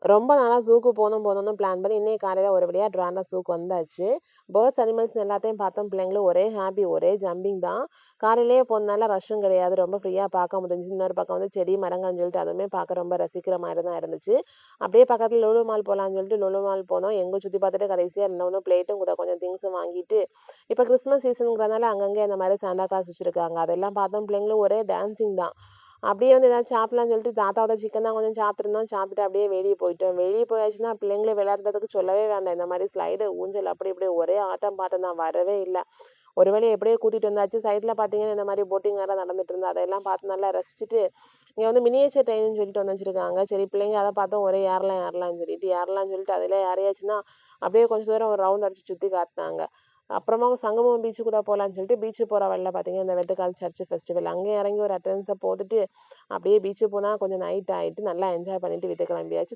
ரொம்ப நாளா ஜூக்கு போகணும்னு பிளான் பண்ணி இன்னைக்கு காலையில ஒரு வழியா ட்ராண்டா ஜூக்கு வந்தாச்சு. பேர்ட்ஸ், அனிமல்ஸ் எல்லாத்தையும் பார்த்தோம். பிள்ளைங்களும் ஒரே ஹாப்பி, ஒரே ஜம்பிங் தான். காலையிலேயே போனதுனால ரஷ்ஷும் கிடையாது. ரொம்ப ஃப்ரீயா பார்க்க முடிஞ்சுச்சு. இன்னொரு பக்கம் வந்து செடி, மரங்கள்னு சொல்லிட்டு அதுவுமே பார்க்க ரொம்ப ரசிக்கிற மாதிரி தான் இருந்துச்சு. அப்படியே பக்கத்துல லுலு மால் போலாம்னு சொல்லிட்டு லுலு மால் போனோம். எங்க சுத்தி பார்த்துட்டு கடைசியா இன்னொன்னு பிளேட்டும் கூட கொஞ்சம் திங்ஸும் வாங்கிட்டு, இப்ப கிறிஸ்மஸ் சீசனுங்கிறதுனால அங்கங்க இந்த மாதிரி சாண்டா கிளாஸ் வச்சிருக்காங்க. அதெல்லாம் பார்த்தோம். பிள்ளைங்களும் ஒரே டான்சிங் தான். அப்படியே வந்து ஏதாவது சாப்பிடலாம்னு சொல்லிட்டு தாத்தாவோட சிக்கன் தான் கொஞ்சம் சாப்பிட்டுருந்தோம். சாப்பிட்டுட்டு அப்படியே வெளியே போயிட்டோம். வெளியே போயாச்சுன்னா பிள்ளைங்களே விளையாடுறதுக்கு சொல்லவே வேண்டாம். இந்த மாதிரி ஸ்லைடு, ஊஞ்சல் அப்படி இப்படி ஒரே ஆட்டம் பாட்டம் தான். வரவே இல்ல. ஒரு வேளை எப்படியோ கூட்டிட்டு வந்தாச்சு. சைடுல பாத்தீங்கன்னா இந்த மாதிரி போட்டிங் வேற நடந்துட்டு இருந்தது. அதெல்லாம் பார்த்து நல்லா ரசிச்சுட்டு இங்க வந்து மினியேச்சர் ட்ரெயின்னு சொல்லிட்டு வந்து வச்சிருக்காங்க. சரி பிள்ளைங்க அதை பார்த்தோம். ஒரே ஏறலாம்னு சொல்லிட்டு அதுல ஏறியாச்சுன்னா அப்படியே கொஞ்சம் தூரம் ஒரு ரவுண்ட் அடிச்சு சுத்தி காட்டினாங்க. அப்புறமா சங்கமம் பீச்சு கூட போலாம்னு சொல்லிட்டு பீச்சு போற வழியில பாத்தீங்கன்னா இந்த வெட்டுக்கால் சர்ச் ஃபெஸ்டிவல் அங்கே இறங்கி ஒரு அட்டெண்டன்ஸை போட்டுட்டு அப்படியே பீச்சு போனா கொஞ்சம் நைட் ஆயிட்டு நல்லா என்ஜாய் பண்ணிட்டு வீட்டுக்கு கிளம்பியாச்சு.